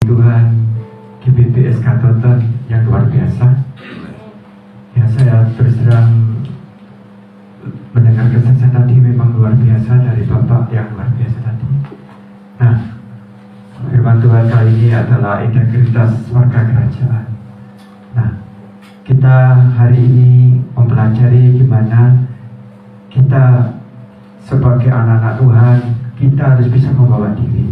Tuhan GBBS Katoton yang luar biasa. Ya, saya terus terang mendengar kesaksian tadi memang luar biasa dari Bapak yang luar biasa tadi. Nah, firman Tuhan kali ini adalah integritas warga kerajaan. Nah, kita hari ini mempelajari gimana kita sebagai anak-anak Tuhan, kita harus bisa membawa diri.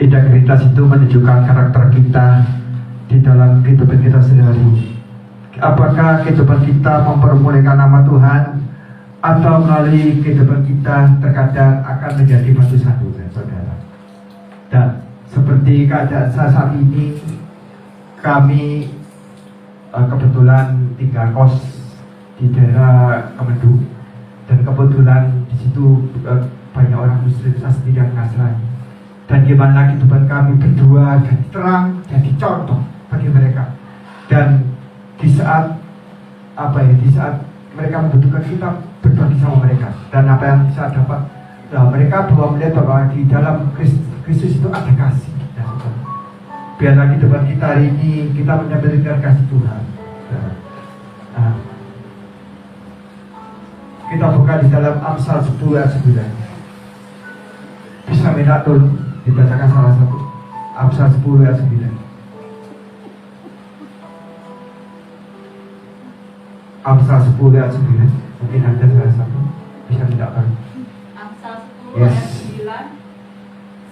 Integritas itu menunjukkan karakter kita di dalam kehidupan kita sehari. Apakah kehidupan kita mempermuliakan nama Tuhan, atau melalui kehidupan kita terkadang akan menjadi batu sandungan, saudara. Dan seperti keadaan saya saat ini, kami kebetulan tinggal kos di daerah Kemendu, dan kebetulan di situ banyak orang Muslim, saya sendiri yang Nasrani. Dan gimana kehidupan kami berdua jadi terang, jadi contoh bagi mereka. Dan di saat di saat mereka membutuhkan, kita berbagi sama mereka. Dan apa yang saya dapat, mereka bahwa melihat bahwa di dalam Kristus itu ada kasih. Biarlah kehidupan kita hari ini kita menyambutkan kasih Tuhan. Nah, kita buka di dalam Amsal 10 ayat 9. Bisa minta tolong dibacakan salah satu Amsal 10 ayat 9. Amsal 10 ayat 9. Mungkin ada salah satu bisa minta tolong. Amsal 10 ayat 9.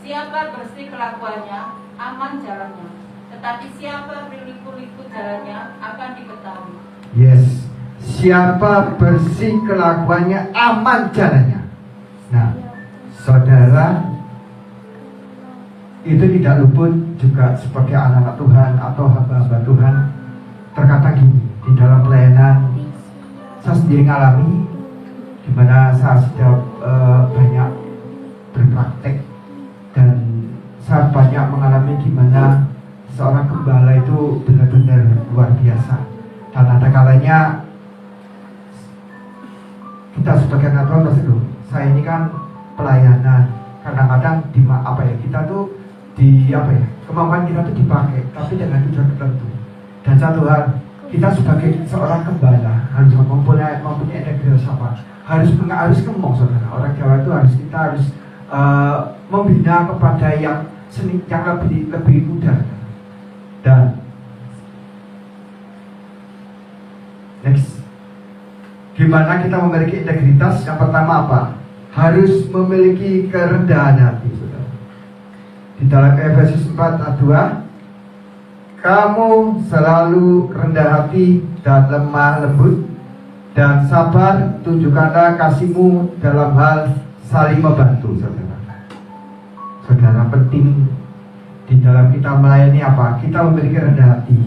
Siapa bersih kelakuannya, aman jalannya, tetapi siapa berliku-liku jalannya akan diketahui. Yes, siapa bersih kelakuannya, aman jalannya. Nah, saudara, itu tidak luput juga sebagai anak-anak Tuhan atau hamba-hamba Tuhan. Terkadang gini, di dalam pelayanan saya sendiri ngalami, di mana saya sudah banyak berpraktek, dan saya banyak mengalami di mana seorang gembala itu benar-benar luar biasa. Dan ada kalanya kita sebagai anak Tuhan pasti loh, saya ini kan pelayanan, kadang-kadang kita tuh kemampuan kita tuh dipakai, tapi dengan tujuan tertentu. Dan satu hal, kita sebagai seorang gembala harus mempunyai integritas apa? Harus ngomong, saudara. Orang Jawa itu kita harus membina kepada yang lebih muda. Dan next, gimana kita memiliki integritas? Yang pertama apa? Harus memiliki kerendahan hati, saudara. Di dalam Efesus 4 ayat 2, kamu selalu rendah hati dan lemah lembut dan sabar, tunjukkanlah kasihmu dalam hal saling membantu, saudara. Saudara, penting di dalam kita melayani apa? Kita memiliki rendah hati.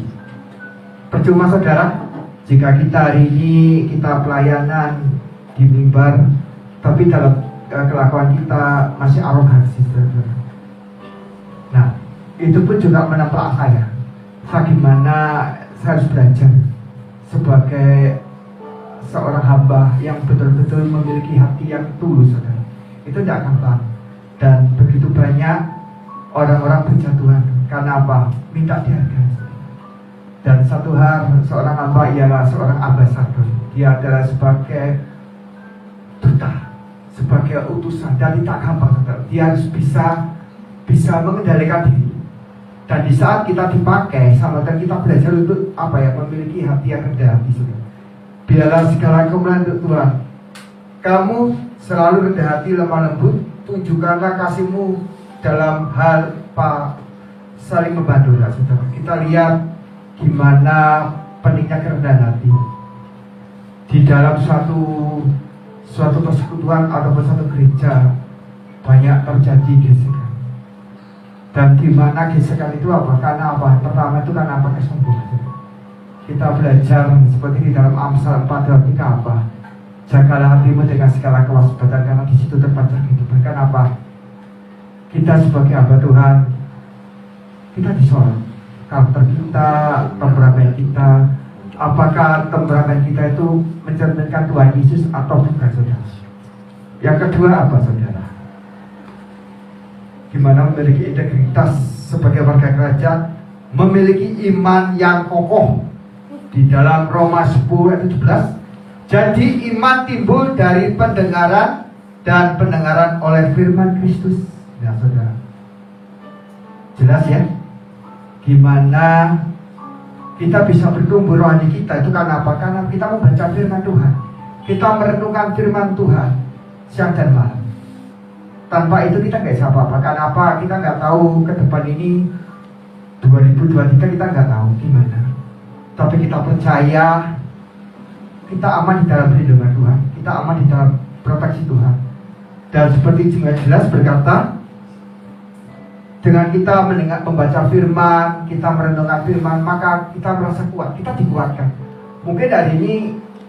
Percuma, saudara, jika kita hari ini kita pelayanan di mimbar, tapi dalam kelakuan kita masih arogansi, saudara. Nah, itu pun juga menimpa saya. Bagaimana saya harus belajar sebagai seorang hamba yang betul-betul memiliki hati yang tulus, saudara. Itu tidak gampang. Dan begitu banyak orang-orang berjatuhan karena apa? Minta dihargai. Dan satu hal, seorang hamba ialah seorang ambasador. Dia adalah sebagai duta, sebagai utusan, dan tidak gampang, saudara. Dia harus bisa mengendalikan diri. Dan di saat kita dipakai sama dan kita belajar untuk memiliki hati yang rendah hati, saudara. Biarlah segala kemuliaan untuk Tuhan. Kamu selalu rendah hati, lemah lembut, tunjukkanlah kasihmu dalam hal saling membantu, ya, saudara. Kita lihat gimana pentingnya kerendahan hati di dalam suatu persekutuan ataupun satu gereja. Banyak terjadi gesekan. Dan gimana gesekan itu apa? Karena apa? Pertama itu karena apa? Kesombongan. kita belajar seperti di dalam Amsal 4 ayat 3 apa? Jagalah hatimu dengan segala kewaspadaan, karena di situ terpancar kehidupan. Kenapa? Kita sebagai hamba Tuhan, kita disorot. Karakter kita, temperamen kita, apakah temperamen kita itu mencerminkan Tuhan Yesus atau bukan, saudara? Yang kedua apa, saudara? Gimana memiliki integritas sebagai warga kerajaan, memiliki iman yang kokoh. Di dalam Roma 10 ayat 17, jadi iman timbul dari pendengaran, dan pendengaran oleh firman Kristus. Ya, saudara, jelas ya, gimana kita bisa bertumbuh rohani kita itu karena apa? Karena kita membaca firman Tuhan, kita merenungkan firman Tuhan siang dan malam. Tanpa itu kita nggak bisa apa-apa. Karena apa? Kita nggak tahu ke depan ini 2023, kita nggak tahu gimana. Tapi kita percaya kita aman di dalam perlindungan Tuhan, kita aman di dalam proteksi Tuhan. Dan seperti jelas berkata, dengan kita mendengar, membaca firman, kita merenungkan firman, maka kita merasa kuat, kita dikuatkan. Mungkin hari ini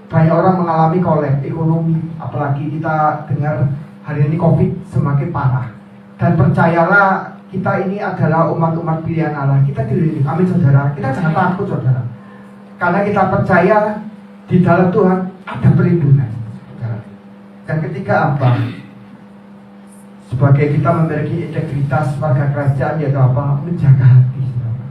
banyak orang mengalami kolaps ekonomi, apalagi kita dengar hari ini COVID semakin parah. Dan percayalah, kita ini adalah umat-umat pilihan Allah. Kita dilindungi, amin saudara. Kita jangan takut, saudara, karena kita percaya di dalam Tuhan ada perlindungan, saudara. Dan ketika apa? Sebagai kita memiliki integritas warga kerajaan, yaitu apa? Menjaga hati, saudara.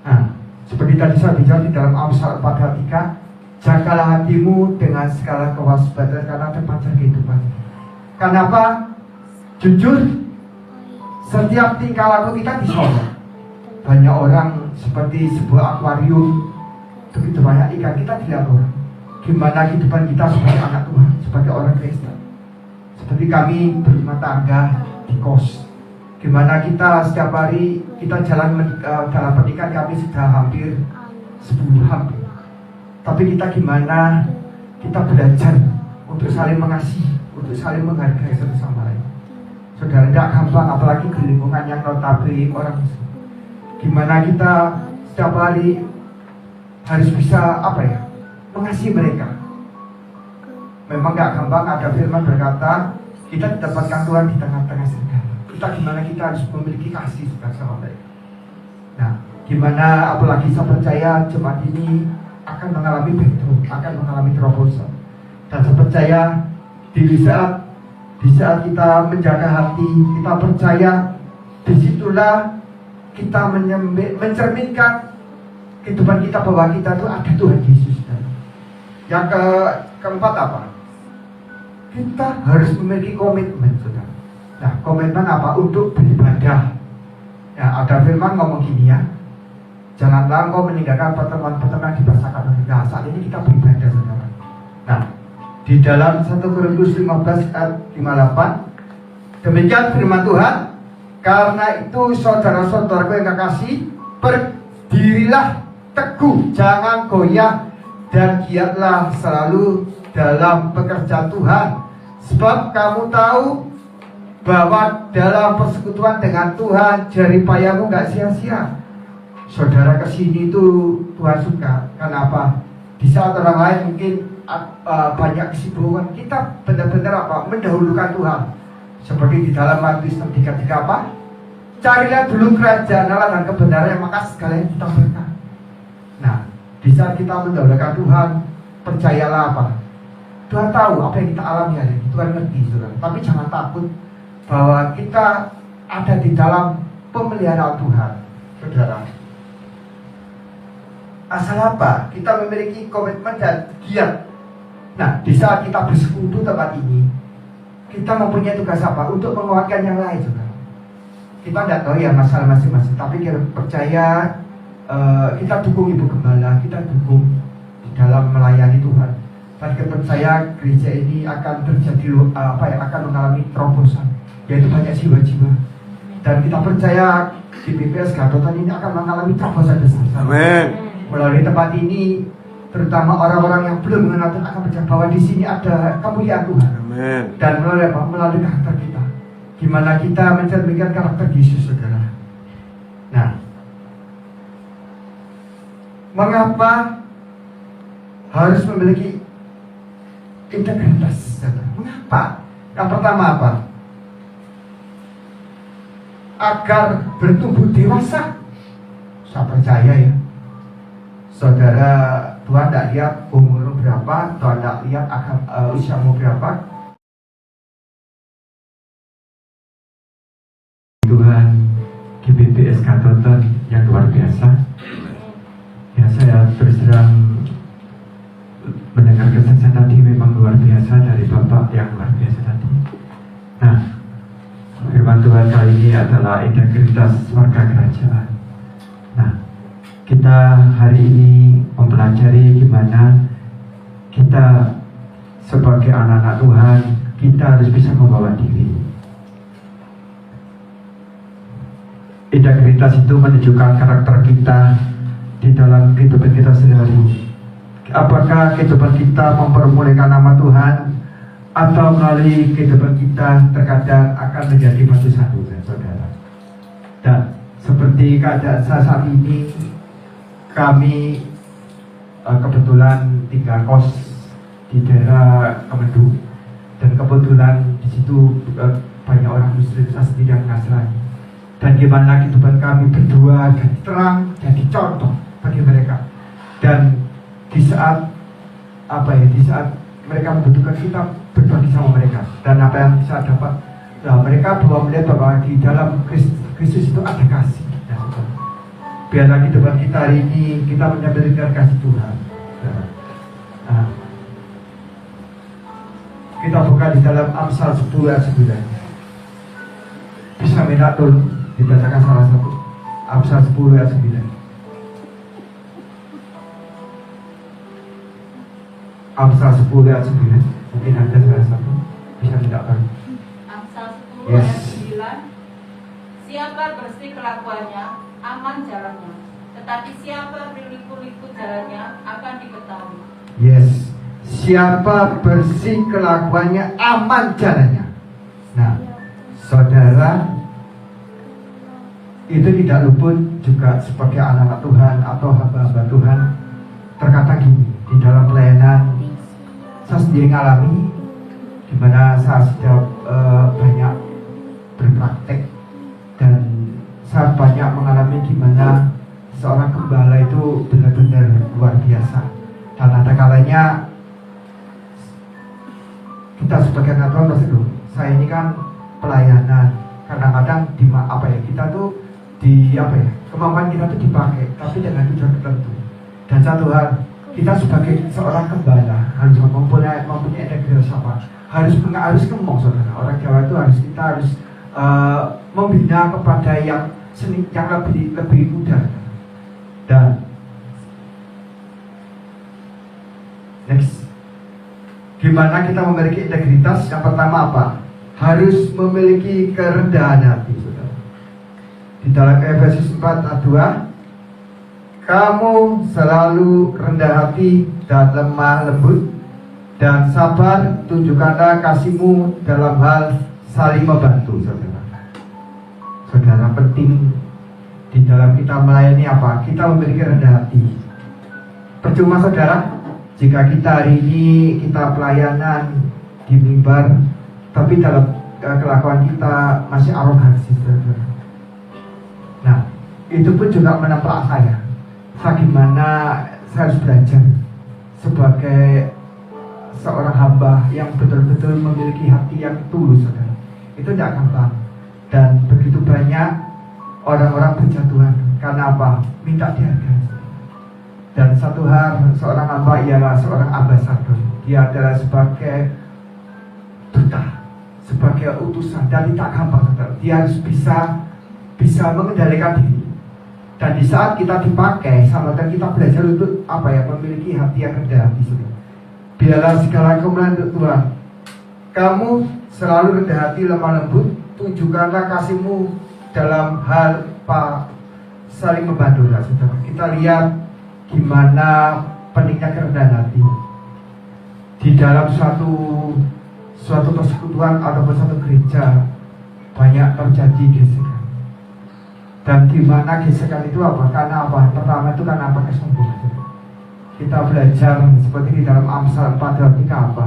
Nah, seperti tadi saya bicara di dalam Amsal 4 ayat 3, jagalah hatimu dengan segala kewaspadaan, karena terpancar kehidupan. Karena apa? Jujur, setiap tingkah laku kita disorot. Banyak orang seperti sebuah akuarium, begitu banyak ikan, kita dilihat orang. Gimana kehidupan kita sebagai anak Tuhan, sebagai orang Kristen. Seperti kami berumah tangga di kos, gimana kita setiap hari kita jalan dalam pernikahan kami sudah hampir 10 hampir. Tapi kita gimana kita belajar untuk saling mengasihi, untuk saling menghargai satu sama lain. Saudara, tidak gampang, apalagi di lingkungan yang notabene orang Muslim. Gimana kita setiap hari harus bisa apa ya, mengasihi mereka. Memang gak gampang. Ada firman berkata, kita didapatkan Tuhan di tengah-tengah serigala. Kita gimana kita harus memiliki kasih sama mereka. Nah, gimana apalagi saya percaya jemaat ini akan mengalami breakthrough, akan mengalami terobosan. Dan saya percaya di saat kita menjaga hati, kita percaya disitulah kita mencerminkan kehidupan kita bahwa kita itu ada Tuhan Yesus. Yang keempat apa? Kita harus memiliki komitmen, saudara. Nah, komitmen apa? Untuk beribadah. Ya, ada firman ngomong gini ya, janganlah engkau meninggalkan pertemuan-pertemuan di pasakan. Nah, saat ini kita beribadah, saudara. Nah, di dalam 1 Korintus 15 ayat 58, demikian firman Tuhan, karena itu saudara-saudaraku yang kekasih, berdirilah teguh, jangan goyah, dan giatlah selalu dalam pekerjaan Tuhan, sebab kamu tahu bahwa dalam persekutuan dengan Tuhan jeripayamu gak sia-sia. Saudara kesini itu Tuhan suka. Kenapa? Di saat orang lain mungkin banyak kesibukan, kita benar-benar apa? Mendahulukan Tuhan. Seperti di dalam Matius 3:3 apa? Carilah dulu kerajaan Allah dan kebenaran, maka segalanya kita berkah. Nah, di saat kita mendahulukan Tuhan, percayalah apa? Tuhan tahu apa yang kita alami hari ini. Tuhan ngerti, saudara. Tapi jangan takut bahwa kita ada di dalam pemeliharaan Tuhan, saudara. Asal apa? Kita memiliki komitmen dan giat. Nah, di saat kita bersekutu tempat ini, kita mempunyai tugas apa? Untuk menguatkan yang lain, saudara. Kita tidak tahu ya masalah masing-masing, tapi kita percaya kita dukung Ibu Gembala, kita dukung di dalam melayani Tuhan. Dan kita percaya gereja ini akan terjadi akan mengalami terobosan, yaitu banyak jiwa-jiwa. Dan kita percaya di BPS Gadotan ini akan mengalami terobosan besar. Amin. Melalui tempat ini, terutama orang-orang yang belum mengenal Tuhan akan percaya bahwa di sini ada kemuliaan Tuhan. Amin. Dan melalui karakter kita, gimana kita mencerminkan karakter Yesus, saudara. Nah, mengapa harus memiliki integritas. Mengapa? Yang pertama apa? Agar bertumbuh dewasa. Saya percaya ya, saudara, Tuhan tidak lihat umur berapa, Tuhan tidak lihat usiamu berapa. Tuhan GBPS Katoton yang luar biasa. Ya, saya terus terang mendengar kesaksian tadi memang luar biasa dari Bapak yang luar biasa tadi. Nah, firman Tuhan kali ini adalah integritas warga kerajaan. Nah, kita hari ini mempelajari gimana kita sebagai anak-anak Tuhan, kita harus bisa membawa diri. Integritas itu menunjukkan karakter kita di dalam kehidupan kita sehari-hari. Apakah kehidupan kita mempermuliakan nama Tuhan, atau melalui kehidupan kita terkadang akan menjadi batu sandungan, saudara. Dan seperti keadaan saya saat ini, kami kebetulan tinggal kos di daerah Kemendu, dan kebetulan di situ banyak orang Muslim, saya sendiri yang Nasrani. Dan gimana kehidupan kami berdua jadi terang, jadi contoh bagi mereka. Dan di saat di saat mereka membutuhkan, kita berbagi sama mereka. Dan apa yang bisa dapat, mereka bahwa melihat bahwa di dalam Kristus itu ada kasih. Biarlah kehidupan kita hari ini kita menyampaikan kasih Tuhan. Nah, kita buka di dalam Amsal 10 ayat 9. Bisa minta tolong dibacakan salah satu. Amsal 10 ayat 9. Amsal 10 ayat 9. Mungkin ada salah satu bisa minta tolong. Amsal 10 ayat 9. Siapa bersih kelakuannya, aman jalannya. Tetapi siapa berliku-liku jalannya akan diketahui. Yes. Siapa bersih kelakuannya, aman jalannya. Nah, saudara, itu tidak luput juga sebagai anak-anak Tuhan atau hamba-hamba Tuhan. Terkadang gini, di dalam pelayanan saya sendiri ngalami, di mana saya sudah banyak berpraktek, dan saya banyak mengalami gimana seorang gembala itu benar-benar luar biasa. Dan ada kalanya kita sebagai anak Tuhan pasti loh, saya ini kan pelayanan, kadang-kadang kita tuh kemampuan kita tuh dipakai, tapi dengan tujuan tertentu. Dan satu hal, kita sebagai seorang gembala harus mempunyai integritas apa? Harus ngomong, saudara. Orang Jawa itu kita harus membina kepada yang lebih muda. Dan next, gimana kita memiliki integritas? Yang pertama apa? Harus memiliki kerendahan hati, saudara. Di dalam Efesus 4 ayat 2, kamu selalu rendah hati dan lemah lembut dan sabar, tunjukkanlah kasihmu dalam hal saling membantu, saudara. Saudara, penting di dalam kita melayani apa? Kita memiliki rendah hati. Percuma, saudara, jika kita hari ini kita pelayanan di mimbar, tapi dalam kelakuan kita masih arogansi, saudara. Nah, itu pun juga menempel saya. Bagaimana saya harus belajar sebagai seorang hamba yang betul-betul memiliki hati yang tulus, saudara. Itu tidak gampang. Dan begitu banyak orang-orang berjatuhan karena apa? Minta dihargai. Dan satu hal, seorang hamba ialah seorang ambasador. Dia adalah sebagai duta, sebagai utusan, dan tidak gampang, saudara. Dia harus bisa mengendalikan diri. Dan di saat kita dipakai sama Tuhan, kita belajar untuk memiliki hati yang rendah hati, saudara. Biarlah segala kemuliaan untuk Tuhan. Kamu selalu rendah hati, lemah lembut, tunjukkanlah kasihmu dalam hal saling membantu, saudara. Kita lihat gimana pentingnya kerendahan hati di dalam suatu persekutuan ataupun satu gereja. Banyak terjadi gesekan. Dan di mana gesekan itu apa? Karena apa? Pertama itu karena apa? Kesombongan. kita belajar seperti di dalam Amsal 4 ayat 3 apa?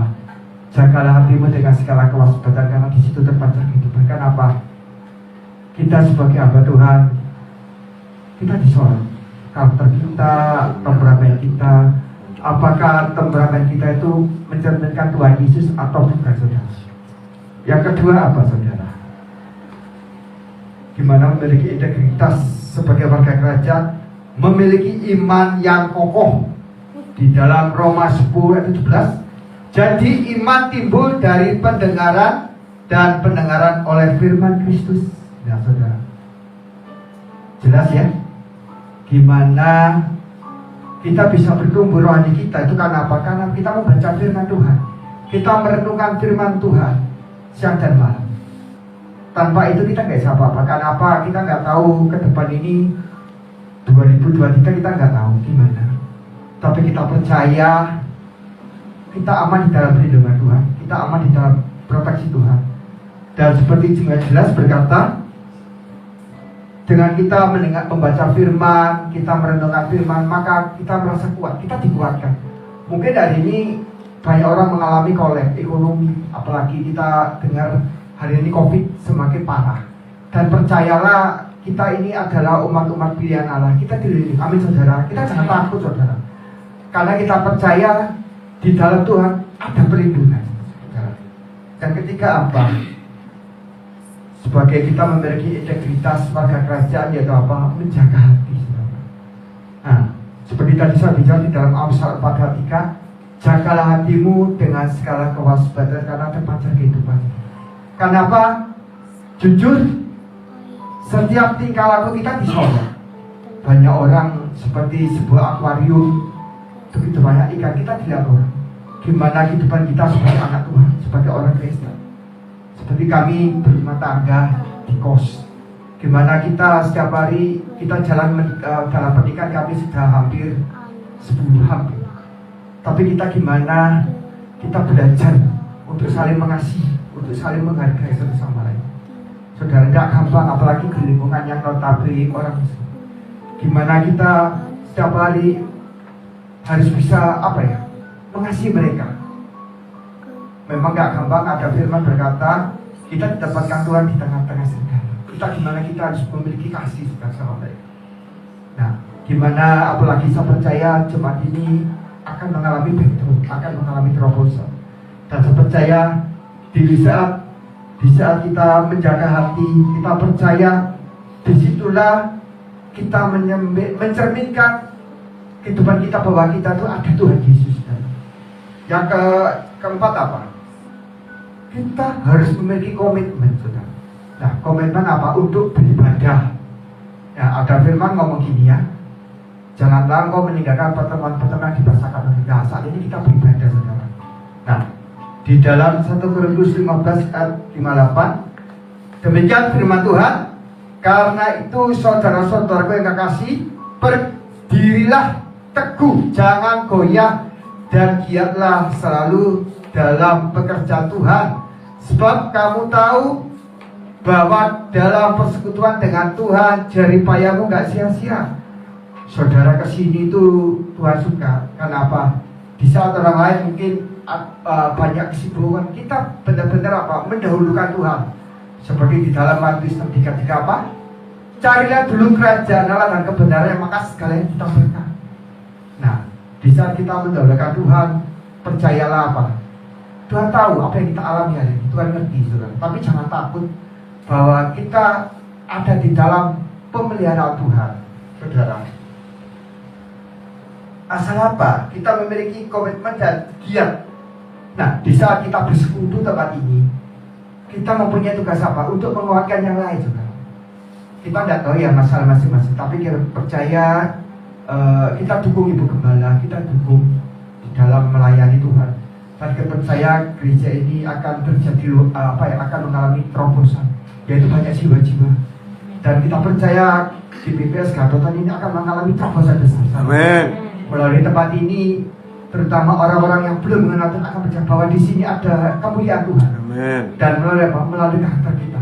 Jagalah hatimu dengan segala kewaspadaan, karena di situ terpancar kehidupan. Kenapa? Kita sebagai hamba Tuhan, kita disorot. Karakter kita, temperamen kita, apakah temperamen kita itu mencerminkan Tuhan Yesus atau bukan, saudara? Yang kedua apa, saudara? Gimana memiliki integritas sebagai warga kerajaan, memiliki iman yang kokoh. Di dalam Roma 10 ayat 17, jadi iman timbul dari pendengaran, dan pendengaran oleh firman Kristus. Ya, saudara, jelas ya, gimana kita bisa bertumbuh rohani kita itu karena apa? Karena kita membaca firman Tuhan, kita merenungkan firman Tuhan siang dan malam. Tanpa itu kita nggak bisa apa-apa. Karena apa? Kita nggak tahu ke depan ini 2023, kita nggak tahu gimana. Tapi kita percaya kita aman di dalam perlindungan Tuhan, kita aman di dalam proteksi Tuhan. Dan seperti jelas berkata, dengan kita mendengar, membaca firman, kita merenungkan firman, maka kita merasa kuat, kita dikuatkan. Mungkin hari ini banyak orang mengalami kolaps ekonomi, apalagi kita dengar hari ini COVID semakin parah. Dan percayalah, kita ini adalah umat-umat pilihan Allah, kita dilindungi. Amin, saudara. Kita jangan takut, saudara, karena kita percaya di dalam Tuhan ada perlindungan, saudara. Dan ketika apa? Sebagai kita memiliki integritas warga kerajaan, yaitu apa? Menjaga hati, saudara. Nah, seperti tadi saya bicara di dalam Amsal 4 ayat 3, jagalah hatimu dengan segala kewaspadaan, karena terpancar kehidupan. Kenapa? Jujur, setiap tingkah laku kita disorot. Banyak orang seperti sebuah akuarium, begitu banyak ikan, kita dilihat orang. Gimana kehidupan kita sebagai anak Tuhan, sebagai orang Kristen. Seperti kami berumah tangga di kos, gimana kita setiap hari kita jalan dalam pernikahan kami sudah hampir 10 hampir. Tapi kita gimana kita belajar untuk saling mengasihi, untuk saling menghargai satu sama lain. Saudara, tidak gampang, apalagi di lingkungan yang notabene orang Muslim. Gimana kita setiap hari harus bisa apa ya, mengasihi mereka. Memang gak gampang. Ada firman berkata, kita didapatkan Tuhan di tengah-tengah segala. Kita gimana kita harus memiliki kasih sama mereka. Nah, gimana apalagi saya percaya jemaat ini akan mengalami breakthrough, akan mengalami terobosan. Dan saya percaya di saat kita menjaga hati, kita percaya disitulah kita mencerminkan kehidupan kita bahwa kita itu ada Tuhan Yesus. Yang keempat apa? Kita harus memiliki komitmen, saudara. Nah, komitmen apa? Untuk beribadah. Ya, ada firman ngomong gini ya, janganlah engkau meninggalkan pertemuan-pertemuan yang dibasahkan. Nah, saat ini kita beribadah, saudara. Nah, di dalam 1 Korintus 15 ayat 58, demikian firman Tuhan, karena itu saudara-saudaraku yang kekasih, berdirilah teguh, jangan goyah, dan giatlah selalu dalam pekerjaan Tuhan, sebab kamu tahu bahwa dalam persekutuan dengan Tuhan jeripayamu gak sia-sia. Saudara kesini itu Tuhan suka. Kenapa? Di saat orang lain mungkin banyak kesibukan, kita benar-benar apa? Mendahulukan Tuhan. Seperti di dalam Matius 3:3 apa? Carilah dulu kerajaan Allah dan kebenaran, maka segalanya kita berkah. Nah, di saat kita mendahulukan Tuhan, percayalah apa? Tuhan tahu apa yang kita alami hari ini. Tuhan ngerti, saudara. Tapi jangan takut bahwa kita ada di dalam pemeliharaan Tuhan, saudara. Asal apa? Kita memiliki komitmen dan giat. Nah, di saat kita bersekutu tempat ini, kita mempunyai tugas apa? Untuk menguatkan yang lain, saudara. Kita tidak tahu ya masalah masing-masing, tapi kita percaya kita dukung Ibu Gembala, kita dukung di dalam melayani Tuhan. Dan kita percaya gereja ini akan terjadi akan mengalami terobosan, yaitu banyak jiwa-jiwa. Dan kita percaya di BPS Gatotan ini akan mengalami terobosan besar. Amin. Melalui tempat ini, terutama orang-orang yang belum mengenal Tuhan akan percaya bahwa di sini ada kemuliaan Tuhan. Amin. Dan melalui karakter kita,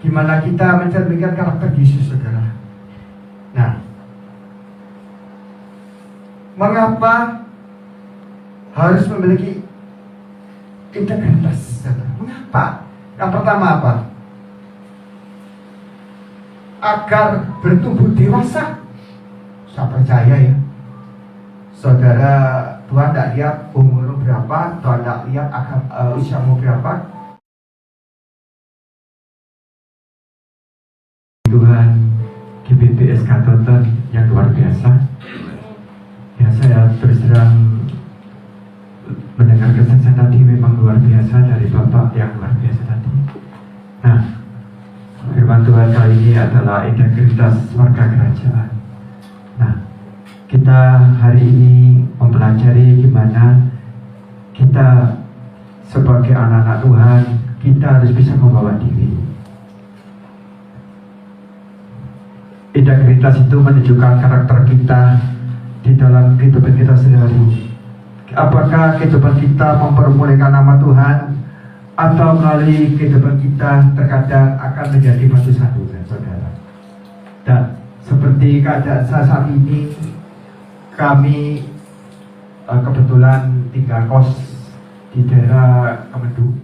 gimana kita mencerminkan karakter Yesus, saudara. Nah, mengapa harus memiliki integritas. Mengapa? Yang pertama apa? Agar bertumbuh dewasa. Saya percaya ya, saudara, Tuhan tidak lihat umur berapa, Tuhan tidak lihat usiamu berapa. Tuhan GBPS Katoton yang luar biasa. Ya, saya terus terang mendengar kesaksian tadi memang luar biasa dari Bapak yang luar biasa tadi. Nah, firman Tuhan kali ini adalah integritas warga kerajaan. Nah, kita hari ini mempelajari gimana kita sebagai anak-anak Tuhan, kita harus bisa membawa diri. Integritas itu menunjukkan karakter kita di dalam kehidupan kita sehari-hari. Apakah kehidupan kita mempermuliakan nama Tuhan, atau melalui kehidupan kita terkadang akan menjadi batu sandungan, saudara. Dan seperti keadaan saya saat ini, kami kebetulan tinggal kos di daerah Kemendu.